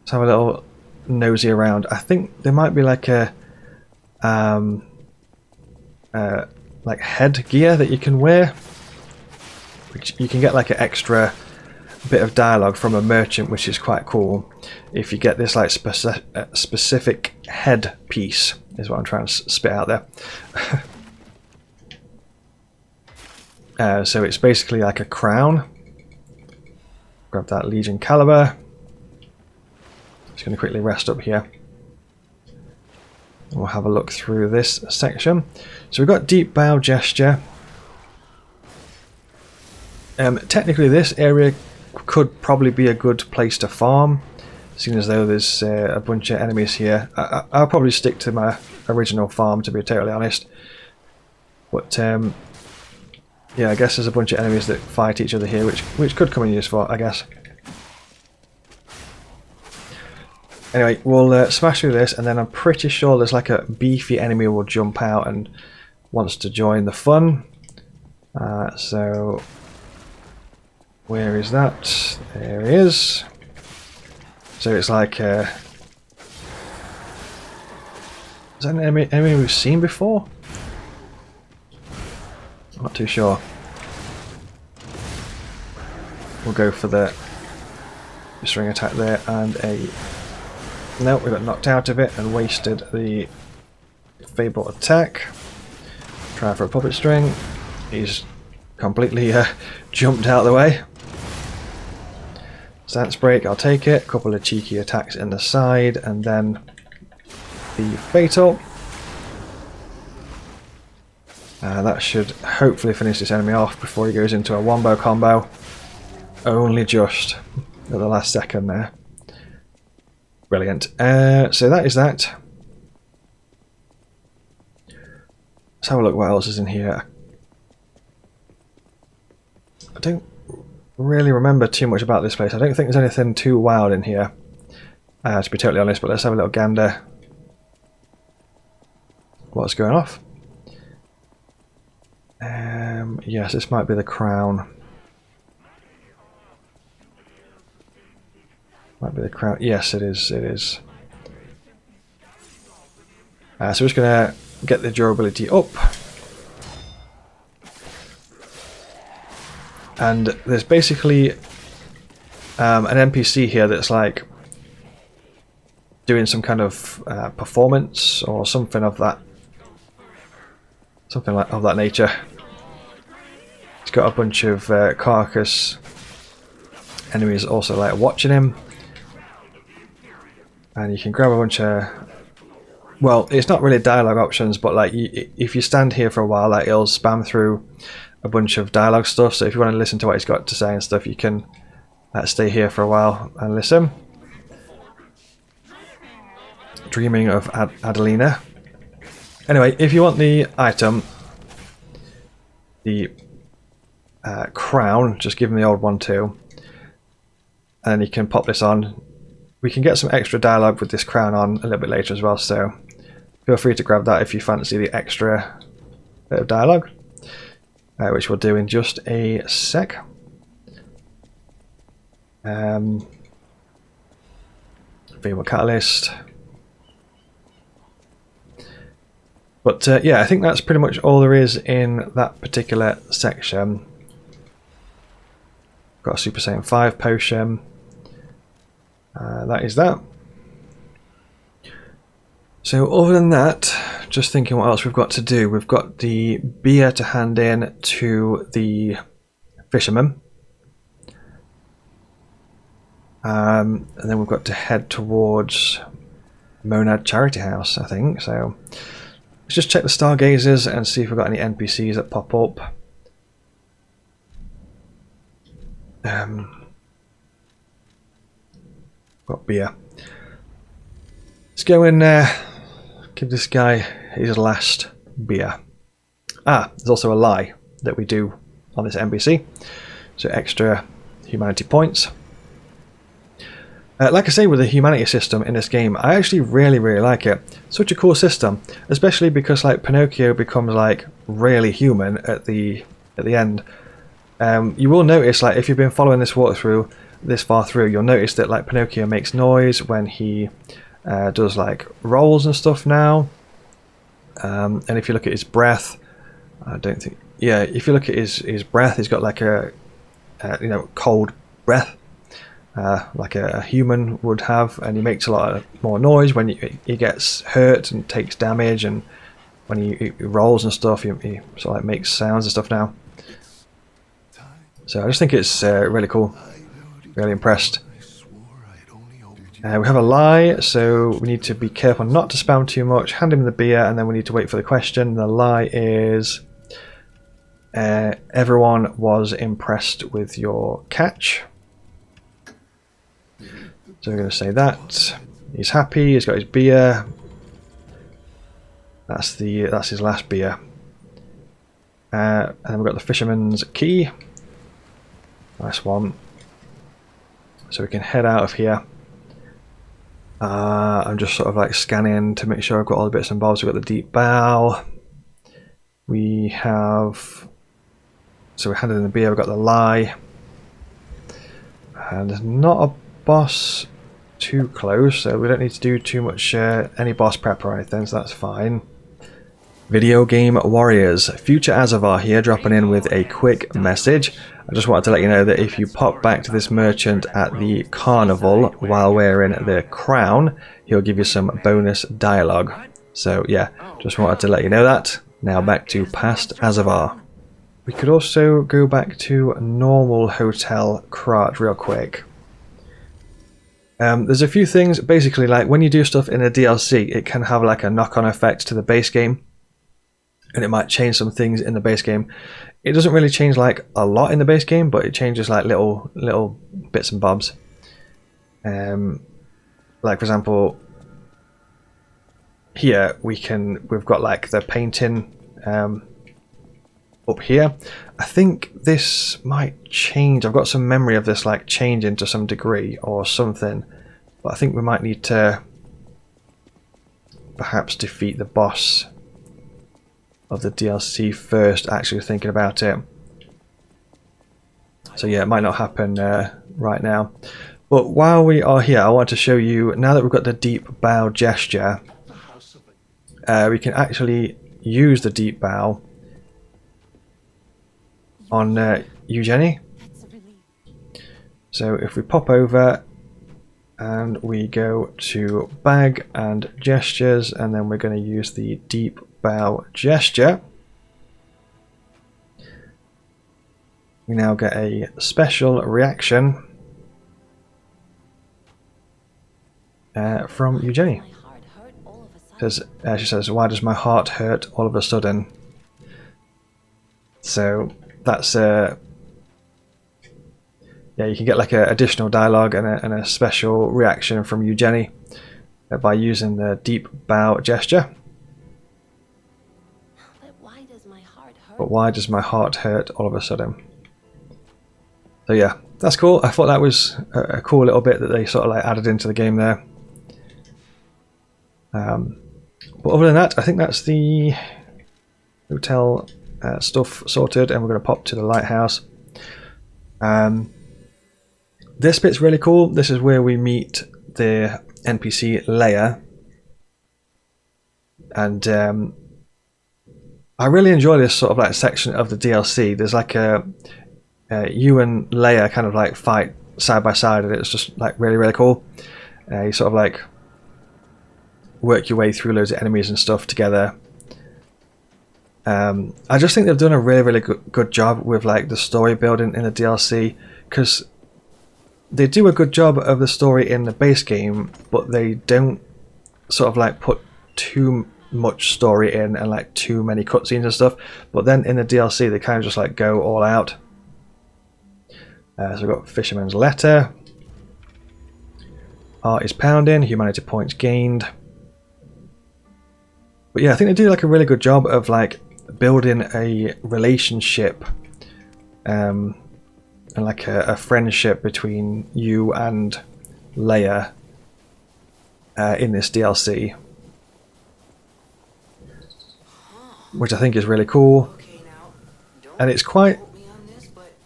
[SPEAKER 1] Let's have a little nosy around. I think there might be like a like headgear that you can wear, which you can get like an extra bit of dialogue from a merchant, which is quite cool if you get this like specific head piece, is what I'm trying to spit out there. So it's basically like a crown. Grab that Legion caliber. Just going to quickly rest up here. We'll have a look through this section. So we've got deep bow gesture. Technically this area could probably be a good place to farm, seeing as though there's a bunch of enemies here. I'll probably stick to my original farm, to be totally honest. But yeah, I guess there's a bunch of enemies that fight each other here, which could come in useful, I guess. Anyway, we'll smash through this, and then I'm pretty sure there's like a beefy enemy will jump out and wants to join the fun. So where is that? There he is. So it's like is that an enemy we've seen before? I'm not too sure. We'll go for the string attack there, and a... No, we got knocked out of it and wasted the Fable attack. Try for a puppet string. He's completely jumped out of the way. Stance break, I'll take it. A couple of cheeky attacks in the side, and then the fatal. That should hopefully finish this enemy off before he goes into a wombo combo. Only just at the last second there. Brilliant. So that is that. Let's have a look what else is in here. I don't really remember too much about this place. I don't think there's anything too wild in here, to be totally honest, but let's have a little gander. What's going off? Yes, this might be the crown. Might be the crown. Yes, it is. It is. So we're just going to get the durability up. And there's basically an NPC here that's like doing some kind of performance or something of that, of that nature. He's got a bunch of carcass enemies also like watching him, and you can grab a bunch of, well, it's not really dialogue options, but like if you stand here for a while, like it'll spam through a bunch of dialogue stuff. So if you want to listen to what he's got to say and stuff, you can stay here for a while and listen. Dreaming of Adelina. Anyway, if you want the item, the crown, just give him the old one too, and you can pop this on. we can get some extra dialogue with this crown on a little bit later as well, so feel free to grab that if you fancy the extra bit of dialogue, which we'll do in just a sec. Female catalyst. But yeah, I think that's pretty much all there is in that particular section. Got a Super Saiyan 5 potion. That is that. So other than that, just thinking what else we've got to do. We've got the beer to hand in to the fisherman. And then we've got to head towards Monad Charity House, I think. So let's just check the stargazers and see if we've got any NPCs that pop up. Got beer. Let's go and give this guy his last beer. There's also a lie that we do on this NPC. So extra humanity points. Like I say, with the humanity system in this game, I actually really like it. Such a cool system, especially because like Pinocchio becomes like really human at the end. You will notice, like if you've been following this walkthrough this far through, you'll notice that like Pinocchio makes noise when he does like rolls and stuff now. And if you look at his breath, I don't think. Yeah, if you look at his breath, he's got like a cold breath. Like a human would have, and he makes a lot more noise when he gets hurt and takes damage, and when he rolls and stuff, he sort of like makes sounds and stuff now. So I just think it's really cool. Really impressed. We have a lie, so we need to be careful not to spam too much. Hand him the beer, and then we need to wait for the question. The lie is everyone was impressed with your catch. So we're going to say that. He's happy, he's got his beer. That's his last beer. And then we've got the fisherman's key. Nice one. So we can head out of here. I'm just sort of like scanning to make sure I've got all the bits and bobs. We've got the deep bow. We have... So we handed in the beer, we've got the lie. And there's not a boss too close, so we don't need to do too much any boss prep or anything, so that's fine. Video game warriors, future Azzavhar here, dropping in with a quick message. I just wanted to let you know that if you pop back to this merchant at the carnival while wearing the crown, he'll give you some bonus dialogue. So yeah, just wanted to let you know that. Now back to past Azzavhar. We could also go back to normal Hotel Quartz real quick. There's a few things, basically, like when you do stuff in a DLC, it can have like a knock-on effect to the base game, and it might change some things in the base game. It doesn't really change like a lot in the base game, but it changes like little bits and bobs. Like for example, here we've got like the painting up here. I think this might change. I've got some memory of this like changing to some degree or something, but I think we might need to perhaps defeat the boss of the DLC first, actually thinking about it. So yeah, it might not happen right now. But while we are here, I want to show you, now that we've got the deep bow gesture, we can actually use the deep bow on Eugenie. So if we pop over and we go to bag and gestures, and then we're going to use the deep bow gesture, we now get a special reaction from Eugenie. She says, "Why does my heart hurt all of a sudden?" So that's yeah, you can get like a additional dialogue and a special reaction from Eugenie by using the deep bow gesture. But why does my heart hurt all of a sudden? So yeah, that's cool. I thought that was a cool little bit that they sort of like added into the game there. But other than that, I think that's the hotel stuff sorted, and we're going to pop to the lighthouse. This bit's really cool. This is where we meet the NPC Leia, and I really enjoy this sort of like section of the DLC. There's like you and Leia kind of like fight side by side, and it's just like really cool. You sort of like work your way through loads of enemies and stuff together. I just think they've done a really good job with like the story building in the DLC, because they do a good job of the story in the base game, but they don't sort of like put too much story in and like too many cutscenes and stuff. But then in the DLC they kind of just like go all out. So we've got Fisherman's Letter. Art is pounding, humanity points gained. But yeah, I think they do like a really good job of like building a relationship and like a friendship between you and Leia in this DLC, which I think is really cool. And it's quite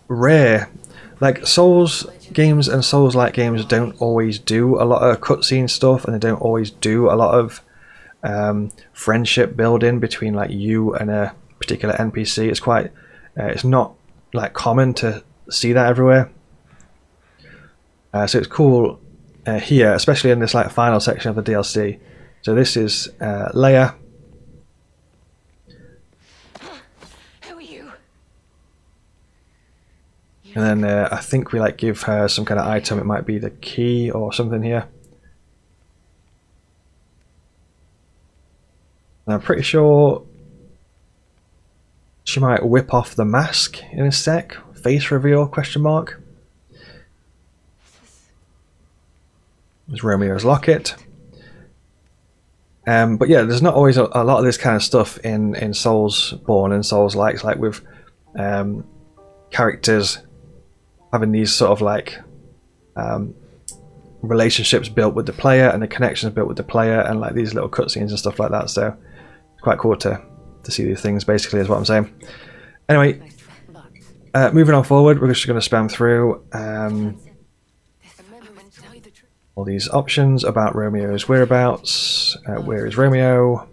[SPEAKER 1] rare. Like Souls games and Souls-like games don't always do a lot of cutscene stuff, and they don't always do a lot of friendship building between like you and a particular NPC. It's quite it's not like common to see that everywhere. So it's cool here, especially in this like final section of the DLC. So this is Leia.
[SPEAKER 2] Who are you?
[SPEAKER 1] And then I think we like give her some kind of item. It might be the key or something here. And I'm pretty sure she might whip off the mask in a sec. Face reveal, question mark. There's Romeo's locket. But yeah, there's not always a lot of this kind of stuff in Soulsborne and Souls-likes, like with characters having these sort of like relationships built with the player and the connections built with the player, and like these little cutscenes and stuff like that. So it's quite cool to see these things, basically, is what I'm saying. Anyway, moving on forward, we're just going to spam through all these options about Romeo's whereabouts. Where is Romeo?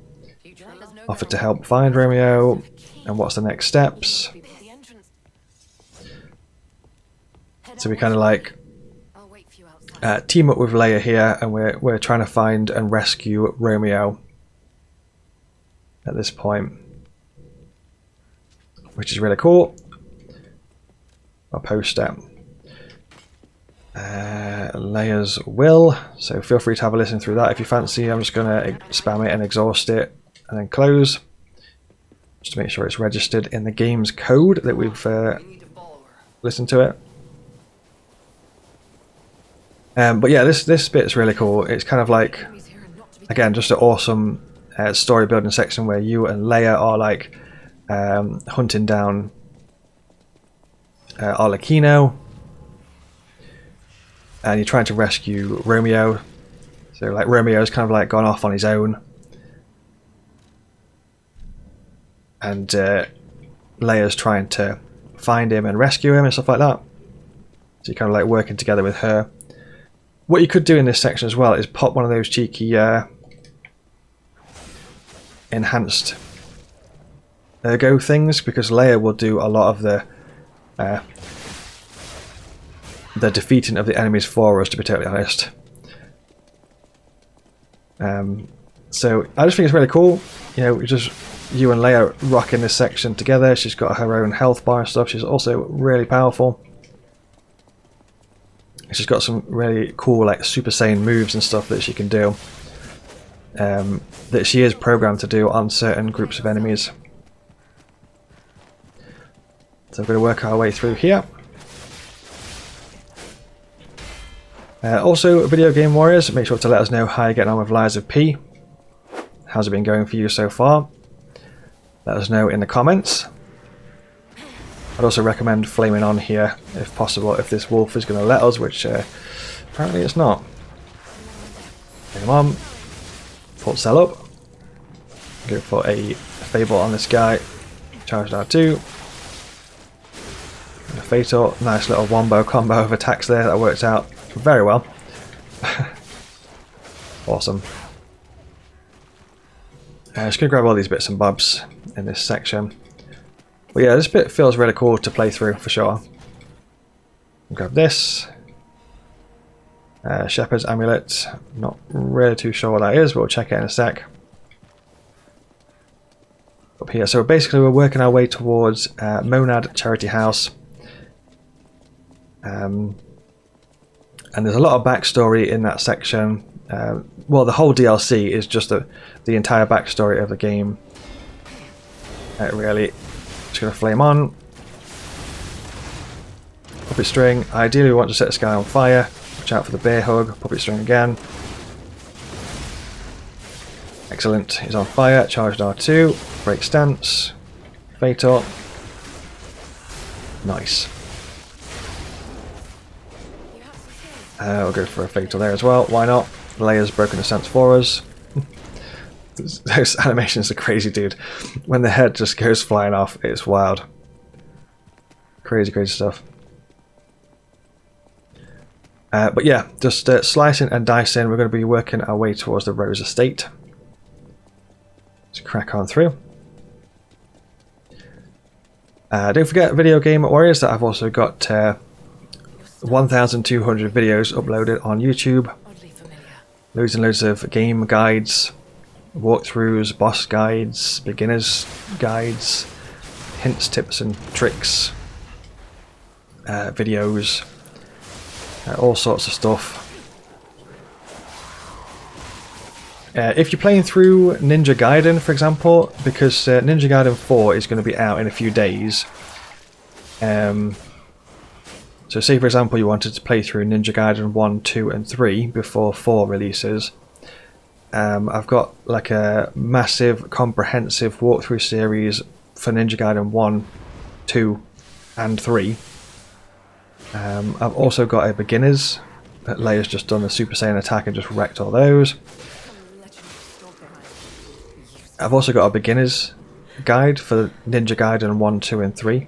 [SPEAKER 1] Offered to help find Romeo, and what's the next steps? So we kind of like team up with Leia here, and we're trying to find and rescue Romeo at this point, which is really cool. I'll post it. Leia's will, so feel free to have a listen through that if you fancy. I'm just going to spam it and exhaust it and then close, just to make sure it's registered in the game's code that we've listened to it. But yeah, this bit is really cool. It's kind of like, again, just an awesome story building section where you and Leia are like hunting down Arlecchino, and you're trying to rescue Romeo. So like Romeo's kind of like gone off on his own, and Leia's trying to find him and rescue him and stuff like that. So you're kind of like working together with her. What you could do in this section as well is pop one of those cheeky enhanced ergo things, because Leia will do a lot of the defeating of the enemies for us, to be totally honest. So I just think it's really cool. You know, just you and Leia rocking this section together. She's got her own health bar and stuff. She's also really powerful. She's got some really cool like Super Saiyan moves and stuff that she can do, that she is programmed to do on certain groups of enemies. So we're going to work our way through here. Also, Video Game Warriors, make sure to let us know how you're getting on with Lies of P. How's it been going for you so far? Let us know in the comments. I'd also recommend flaming on here if possible, if this wolf is going to let us, which apparently it's not. Flame on. Full cell up. Go for a fable on this guy. Charge R2. A fatal. Nice little wombo combo of attacks there. That worked out very well. Awesome. Just going to grab all these bits and bobs in this section. But yeah, this bit feels really cool to play through for sure. Grab this. Shepherd's Amulet. Not really too sure what that is, but we'll check it in a sec. Up here, so basically we're working our way towards Monad Charity House. And there's a lot of backstory in that section. Well, the whole DLC is just the entire backstory of the game. Really, just gonna flame on. Puppet string. Ideally, we want to set this guy on fire. Watch out for the bear hug. Puppet string again. Excellent. He's on fire. Charged R2. Break stance. Fatal. Nice. We'll go for a fatal there as well. Why not? Leia's broken the stance for us. Those animations are crazy, dude. When the head just goes flying off, it's wild. Crazy, crazy stuff. But yeah, just slicing and dicing. We're going to be working our way towards the Rose Estate. Let's crack on through. Don't forget, Video Game Warriors, that I've also got 1,200 videos uploaded on YouTube. Loads and loads of game guides, walkthroughs, boss guides, beginners guides, hints, tips and tricks, videos, all sorts of stuff. If you're playing through Ninja Gaiden, for example, because Ninja Gaiden 4 is going to be out in a few days. So say for example you wanted to play through Ninja Gaiden 1, 2 and 3 before 4 releases. I've got like a massive comprehensive walkthrough series for Ninja Gaiden 1, 2 and 3. I've also got a beginners. Leia's just done a Super Saiyan attack and just wrecked all those. I've also got a beginners guide for Ninja Gaiden 1, 2 and 3.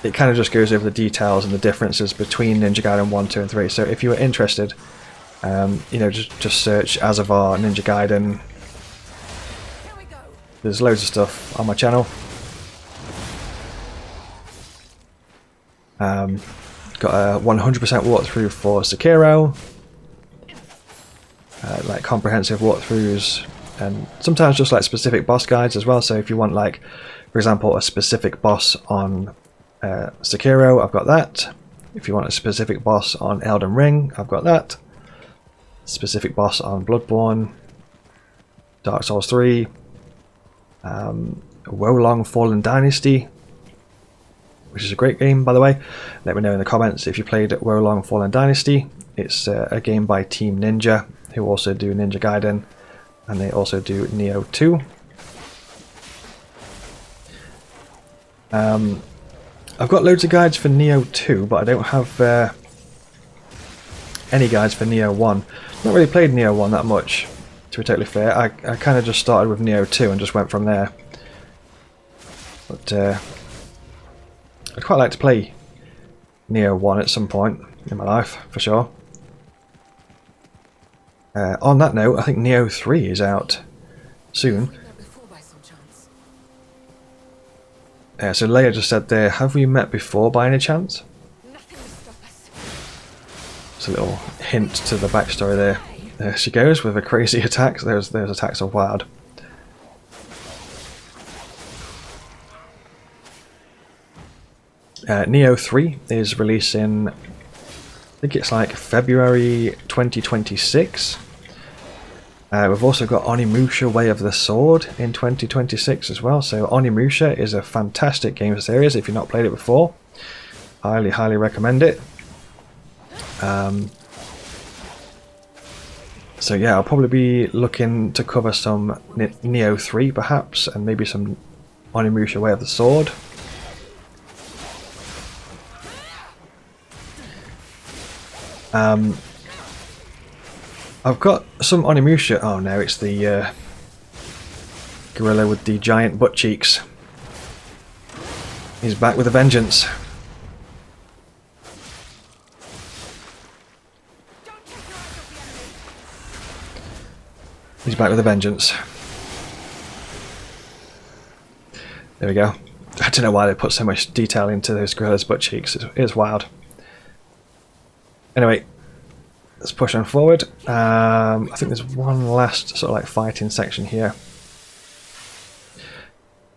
[SPEAKER 1] It kind of just goes over the details and the differences between Ninja Gaiden 1, 2 and 3. So if you were interested, you know, just search Azzavhar Ninja Gaiden. There's loads of stuff on my channel. Got a 100% walkthrough for Sekiro. Like comprehensive walkthroughs. And sometimes just like specific boss guides as well. So if you want, like, for example, a specific boss on Sekiro, I've got that. If you want a specific boss on Elden Ring, I've got that. Specific boss on Bloodborne, Dark Souls 3, Wolong Fallen Dynasty, which is a great game, by the way. Let me know in the comments if you played Wolong Fallen Dynasty. It's a game by Team Ninja, who also do Ninja Gaiden, and they also do Neo 2. I've got loads of guides for Neo 2, but I don't have any guides for Neo 1. Not really played Neo 1 that much, to be totally fair. I kind of just started with Neo 2 and just went from there. But I'd quite like to play Neo 1 at some point in my life, for sure. On that note, I think Neo 3 is out soon. So Leia just said there, have we met before by any chance? It's a little hint to the backstory there. There she goes with a crazy attack. Those attacks are wild. Neo 3 is releasing, I think it's like February 2026. We've also got Onimusha Way of the Sword in 2026 as well. So Onimusha is a fantastic game series if you've not played it before. Highly, highly recommend it. So yeah, I'll probably be looking to cover some Neo 3 perhaps, and maybe some Onimusha Way of the Sword. I've got some Onimusha. Oh no, it's the gorilla with the giant butt cheeks. He's back with a vengeance. He's back with a vengeance. There we go. I don't know why they put so much detail into those gorillas' butt cheeks. It's wild. Anyway, let's push on forward. I think there's one last sort of like fighting section here.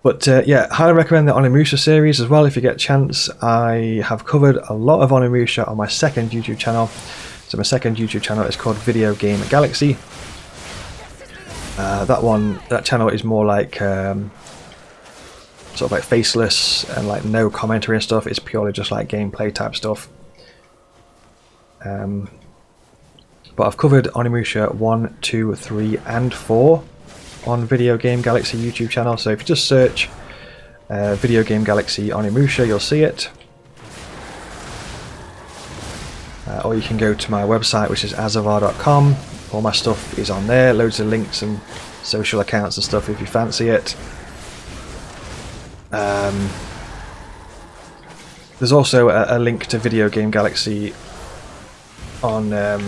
[SPEAKER 1] But yeah, highly recommend the Onimusha series as well if you get a chance. I have covered a lot of Onimusha on my second YouTube channel. So my second YouTube channel is called Video Game Galaxy. That channel is more like sort of like faceless and like no commentary and stuff. It's purely just like gameplay type stuff. But I've covered Onimusha 1, 2, 3 and 4 on Video Game Galaxy YouTube channel, so if you just search Video Game Galaxy Onimusha, you'll see it. Or you can go to my website, which is Azzavhar.com. All my stuff is on there, loads of links and social accounts and stuff if you fancy it. There's also a link to Video Game Galaxy on that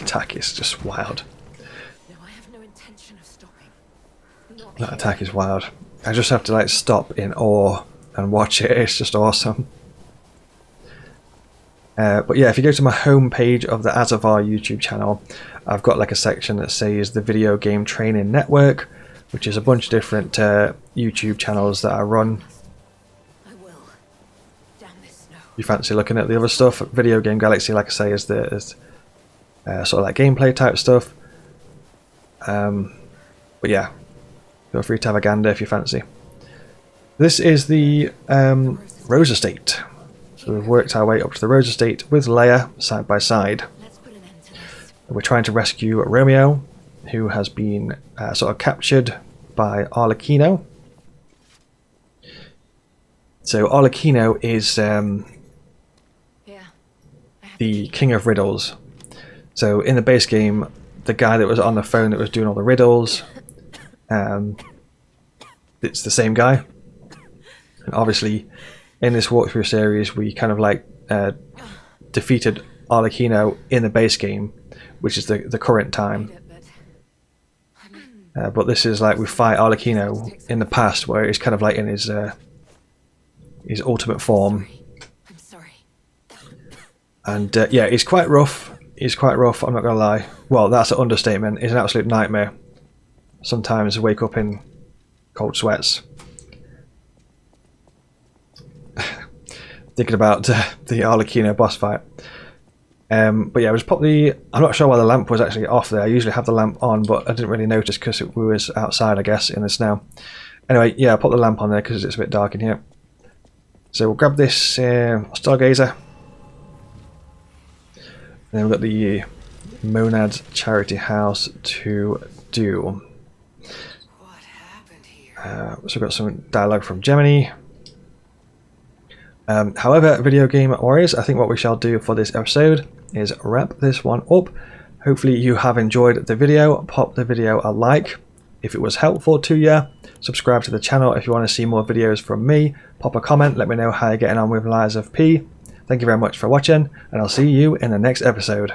[SPEAKER 1] attack is just wild.
[SPEAKER 2] No, I have no intention of stopping.
[SPEAKER 1] That attack is wild. I just have to like stop in awe and watch it. It's just awesome. But yeah, if you go to my home page of the Azzavhar YouTube channel, I've got like a section that says the Video Game Training Network, which is a bunch of different YouTube channels that I run.
[SPEAKER 2] I will. Damn this snow.
[SPEAKER 1] You fancy looking at the other stuff? Video Game Galaxy, like I say, is sort of like gameplay type stuff. But yeah, feel free to have a gander if you fancy. This is the Rose Estate. So we've worked our way up to the Rose Estate with Leia side by side.
[SPEAKER 2] Let's put an end to this.
[SPEAKER 1] We're trying to rescue Romeo, who has been sort of captured by Arlecchino. So Arlecchino is the king of riddles. So in the base game, the guy that was on the phone that was doing all the riddles, it's the same guy. And obviously, in this walkthrough series, we kind of like defeated Arlecchino in the base game, which is the current time. But this is like we fight Arlecchino in the past, where he's kind of like in his ultimate form.
[SPEAKER 2] I'm sorry.
[SPEAKER 1] And yeah, he's quite rough. He's quite rough, I'm not gonna lie. Well, that's an understatement. He's an absolute nightmare. Sometimes I wake up in cold sweats. Thinking about the Arlecchino boss fight. But yeah, I just popped the... I'm not sure why the lamp was actually off there. I usually have the lamp on, but I didn't really notice because we was outside, I guess, in the snow. Anyway, yeah, I put the lamp on there because it's a bit dark in here. So we'll grab this Stargazer. Then we've got the Monad Charity House to do.
[SPEAKER 2] What happened here?
[SPEAKER 1] So we've got some dialogue from Gemini. However, Video Game Warriors, I think what we shall do for this episode is wrap this one up. Hopefully you have enjoyed the video. Pop the video a like if it was helpful to you. Subscribe to the channel if you want to see more videos from me. Pop a comment, let me know how you're getting on with Lies of P. Thank you very much for watching, and I'll see you in the next episode.